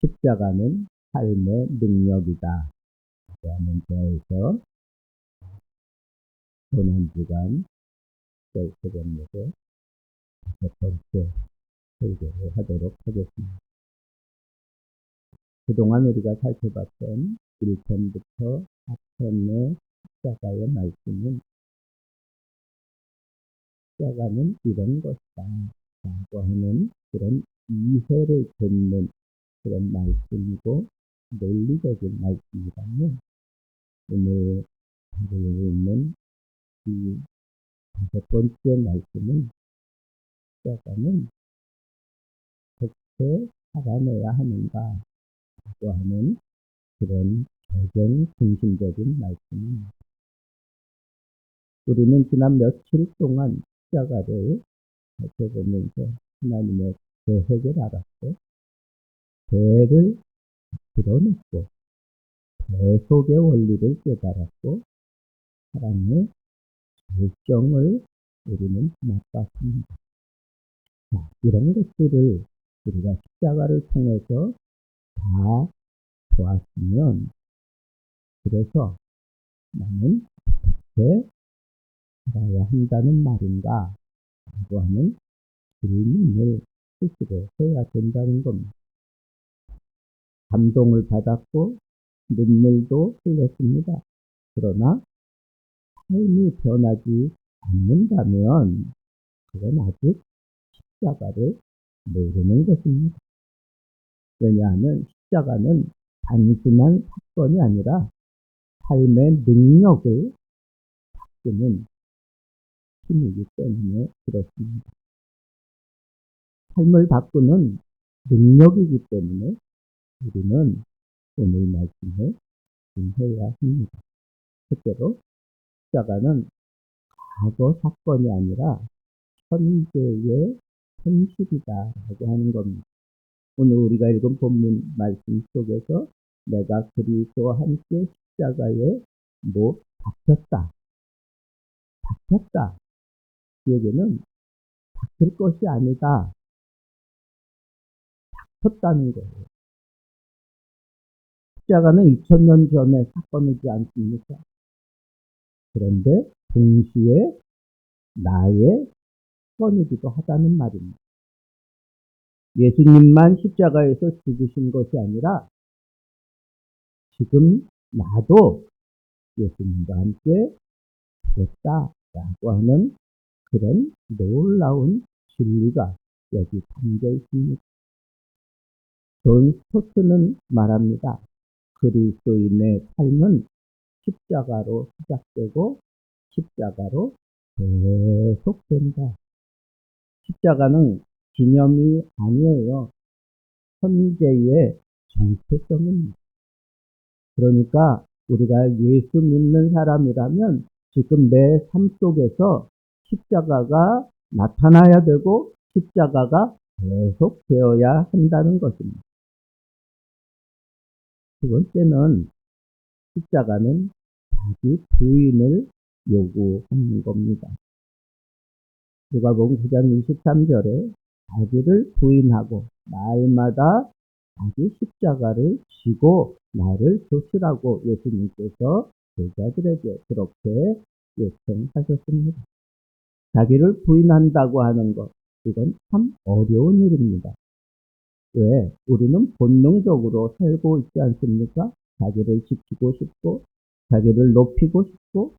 십자가는 삶의 능력이다 라는 데에서 고난주간 새벽녘에 첫 번째 설교를 하도록 하겠습니다. 그동안 우리가 살펴봤던 1편부터 4편의 십자가의 말씀은 십자가는 이런 것이다 라고 하는 그런 이해를 돕는 그런 말씀이고 논리적인 말씀이라면 오늘 하고 있는 이 5번째 말씀은 십자가는 어떻게 살아내야 하는가 라고 하는 그런 적용 중심적인 말씀입니다. 우리는 지난 며칠 동안 십자가를 살펴보면서 하나님의 계획을 알았고 배를 드러냈고 배속의 원리를 깨달았고 사랑의 결정을 우리는 맛봤습니다. 자, 이런 것들을 우리가 십자가를 통해서 다 보았으면 그래서 나는 어떻게 살아야 한다는 말인가 라고 하는 질문을 스스로 해야 된다는 겁니다. 감동을 받았고 눈물도 흘렸습니다. 그러나 삶이 변하지 않는다면 그건 아직 십자가를 모르는 것입니다. 왜냐하면 십자가는 단순한 사건이 아니라 삶의 능력을 바꾸는 힘이기 때문에 그렇습니다. 삶을 바꾸는 능력이기 때문에 우리는 오늘 말씀에 집중해야 합니다. 첫째로 십자가는 과거 사건이 아니라 현재의 현실이다라고 하는 겁니다. 오늘 우리가 읽은 본문 말씀 속에서 내가 그리스도와 함께 십자가에 박혔다. 박혔다. 그 얘기는 박힐 것이 아니다. 박혔다는 거예요. 십자가는 2000년 전의 사건이지 않습니까? 그런데 동시에 나의 사건이기도 하다는 말입니다. 예수님만 십자가에서 죽으신 것이 아니라 지금 나도 예수님과 함께 죽었다라고 하는 그런 놀라운 진리가 여기 담겨 있습니다. 존 스토트는 말합니다. 그리스도인의 삶은 십자가로 시작되고 십자가로 계속된다. 십자가는 기념이 아니에요. 현재의 정체성입니다. 그러니까 우리가 예수 믿는 사람이라면 지금 내 삶 속에서 십자가가 나타나야 되고 십자가가 계속되어야 한다는 것입니다. 두 번째는 십자가는 자기 부인을 요구하는 겁니다. 누가복음 9장 23절에 자기를 부인하고 날마다 자기 십자가를 지고 나를 쫓으라고 예수님께서 제자들에게 그렇게 요청하셨습니다. 자기를 부인한다고 하는 것, 이건 참 어려운 일입니다. 왜? 우리는 본능적으로 살고 있지 않습니까? 자기를 지키고 싶고, 자기를 높이고 싶고,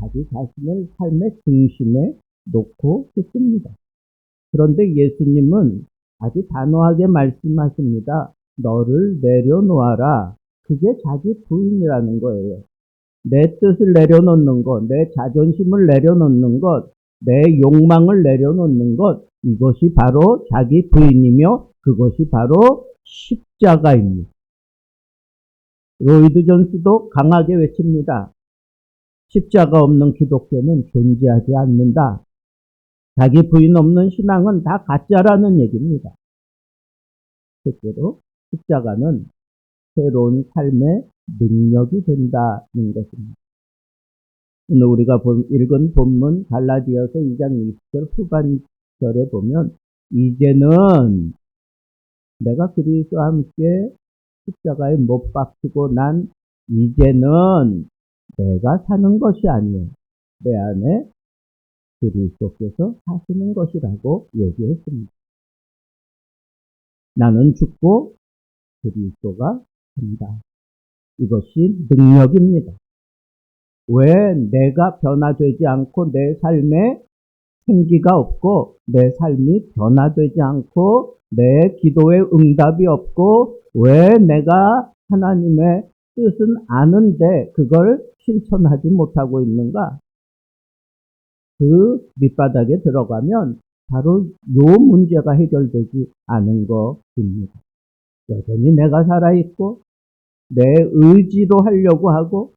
자기 자신을 삶의 중심에 놓고 싶습니다. 그런데 예수님은 아주 단호하게 말씀하십니다. 너를 내려놓아라. 그게 자기 부인이라는 거예요. 내 뜻을 내려놓는 것, 내 자존심을 내려놓는 것, 내 욕망을 내려놓는 것, 이것이 바로 자기 부인이며 그것이 바로 십자가입니다. 로이드 존스도 강하게 외칩니다. 십자가 없는 기독교는 존재하지 않는다. 자기 부인 없는 신앙은 다 가짜라는 얘기입니다. 실제로 십자가는 새로운 삶의 능력이 된다는 것입니다. 오늘 우리가 읽은 본문 갈라디아서 2장 20절 후반절에 보면 이제는 내가 그리스도와 함께 십자가에 못 박히고 난 이제는 내가 사는 것이 아니에요. 내 안에 그리스도께서 사시는 것이라고 얘기했습니다. 나는 죽고 그리스도가 산다. 이것이 능력입니다. 왜 내가 변화되지 않고 내 삶에 생기가 없고 내 삶이 변화되지 않고 내 기도에 응답이 없고 왜 내가 하나님의 뜻은 아는데 그걸 실천하지 못하고 있는가? 그 밑바닥에 들어가면 바로 요 문제가 해결되지 않은 것입니다. 여전히 내가 살아있고 내 의지로 하려고 하고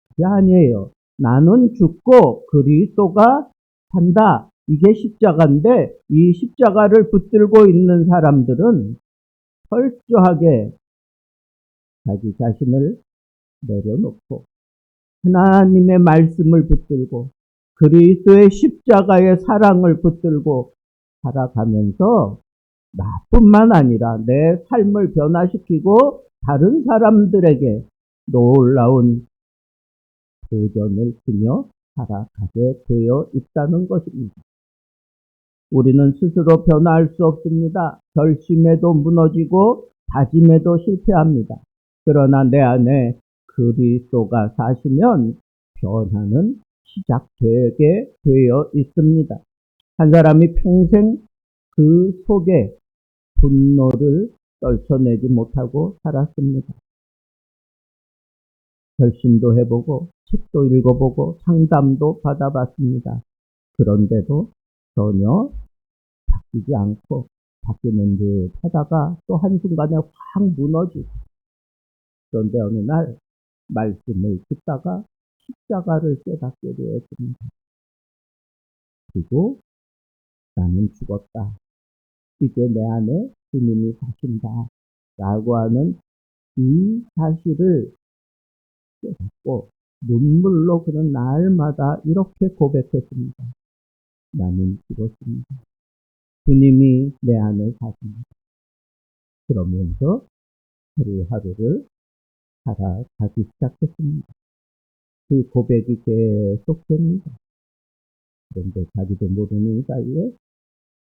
그게 아니에요. 나는 죽고 그리스도가 산다. 이게 십자가인데 이 십자가를 붙들고 있는 사람들은 철저하게 자기 자신을 내려놓고 하나님의 말씀을 붙들고 그리스도의 십자가의 사랑을 붙들고 살아가면서 나뿐만 아니라 내 삶을 변화시키고 다른 사람들에게 놀라운 도전을 주며 살아가게 되어 있다는 것입니다. 우리는 스스로 변화할 수 없습니다. 결심에도 무너지고 다짐에도 실패합니다. 그러나 내 안에 그리스도가 사시면 변화는 시작되게 되어 있습니다. 한 사람이 평생 그 속에 분노를 떨쳐내지 못하고 살았습니다. 결심도 해보고 책도 읽어보고 상담도 받아봤습니다. 그런데도 전혀 바뀌지 않고 바뀌는 듯 하다가 또 한순간에 확 무너지고 그런데 어느 날 말씀을 듣다가 십자가를 깨닫게 되었습니다. 그리고 나는 죽었다. 이제 내 안에 주님이 사신다. 라고 하는 이 사실을 깨닫고 눈물로 그런 날마다 이렇게 고백했습니다. 나는 죽었습니다. 주님이 내 안에 사십니다. 그러면서 하루하루를 살아가기 시작했습니다. 그 고백이 계속됩니다. 그런데 자기도 모르는 사이에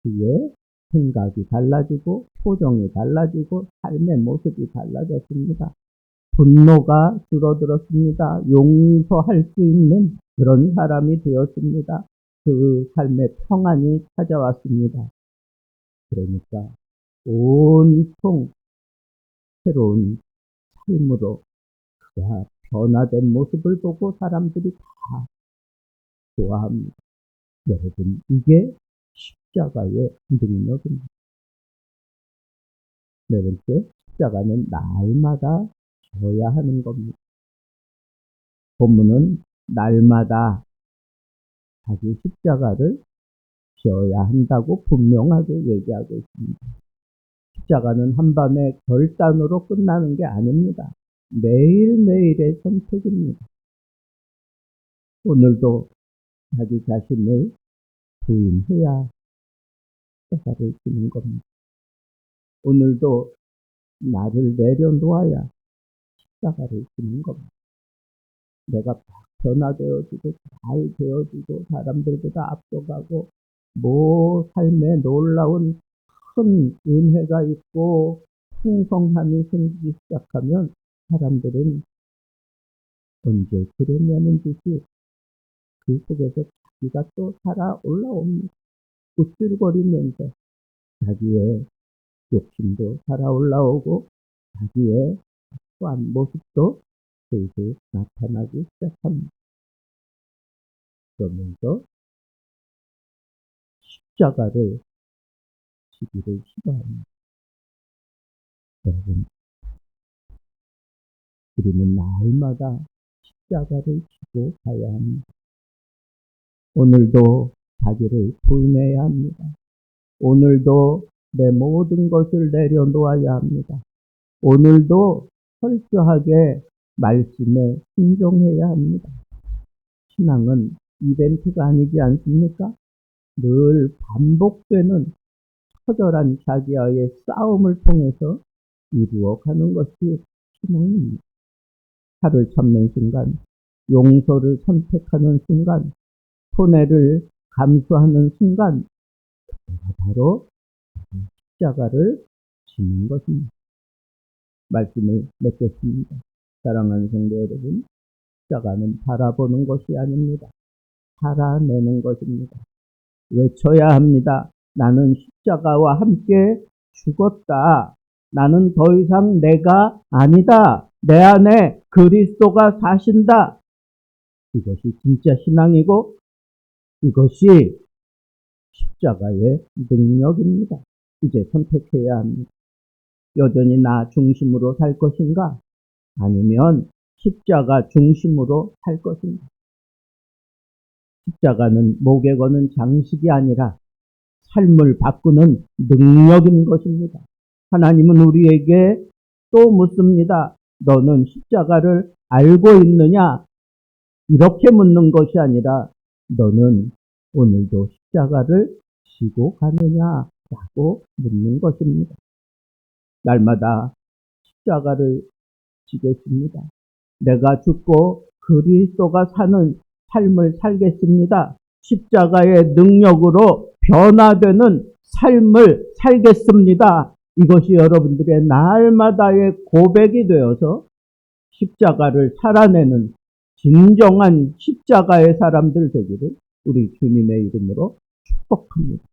그의 생각이 달라지고 표정이 달라지고 삶의 모습이 달라졌습니다. 분노가 줄어들었습니다. 용서할 수 있는 그런 사람이 되었습니다. 그 삶의 평안이 찾아왔습니다. 그러니까 온통 새로운 삶으로 그가 변화된 모습을 보고 사람들이 다 좋아합니다. 여러분, 이게 십자가의 능력입니다. 네 번째, 십자가는 날마다 져야 하는 겁니다. 본문은 날마다 자기 십자가를 져야 한다고 분명하게 얘기하고 있습니다. 십자가는 한밤의 결단으로 끝나는 게 아닙니다. 매일매일의 선택입니다. 오늘도 자기 자신을 부인해야 십자가를 지는 겁니다. 오늘도 나를 내려놓아야 십자가를 지는 겁니다. 내가 변화되어지고 잘 되어지고 사람들보다 앞서가고 삶에 놀라운 큰 은혜가 있고 풍성함이 생기기 시작하면 사람들은 언제 그러냐는 듯이 그 속에서 자기가 또 살아 올라옵니다. 우쭐거리면서 자기의 욕심도 살아 올라오고 자기의 또한 모습도 슬슬 나타나기 시작합니다. 그러면서 십자가를 지기를 싫어합니다. 여러분, 우리는 날마다 십자가를 지고 가야 합니다. 오늘도 자기를 부인해야 합니다. 오늘도 내 모든 것을 내려놓아야 합니다. 오늘도 철저하게 말씀에 순종해야 합니다. 신앙은 이벤트가 아니지 않습니까? 늘 반복되는 처절한 자기와의 싸움을 통해서 이루어가는 것이 신앙입니다. 살을 참는 순간, 용서를 선택하는 순간, 손해를 감수하는 순간, 그때가 바로 십자가를 지는 것입니다. 말씀을 맺겠습니다. 사랑하는 성도 여러분, 십자가는 바라보는 것이 아닙니다. 살아내는 것입니다. 외쳐야 합니다. 나는 십자가와 함께 죽었다. 나는 더 이상 내가 아니다. 내 안에 그리스도가 사신다. 이것이 진짜 신앙이고 이것이 십자가의 능력입니다. 이제 선택해야 합니다. 여전히 나 중심으로 살 것인가? 아니면 십자가 중심으로 살 것인가? 십자가는 목에 거는 장식이 아니라 삶을 바꾸는 능력인 것입니다. 하나님은 우리에게 또 묻습니다. 너는 십자가를 알고 있느냐? 이렇게 묻는 것이 아니라 너는 오늘도 십자가를 지고 가느냐? 라고 묻는 것입니다. 날마다 십자가를 지겠습니다. 내가 죽고 그리스도가 사는 삶을 살겠습니다. 십자가의 능력으로 변화되는 삶을 살겠습니다. 이것이 여러분들의 날마다의 고백이 되어서 십자가를 살아내는 진정한 십자가의 사람들 되기를 우리 주님의 이름으로 축복합니다.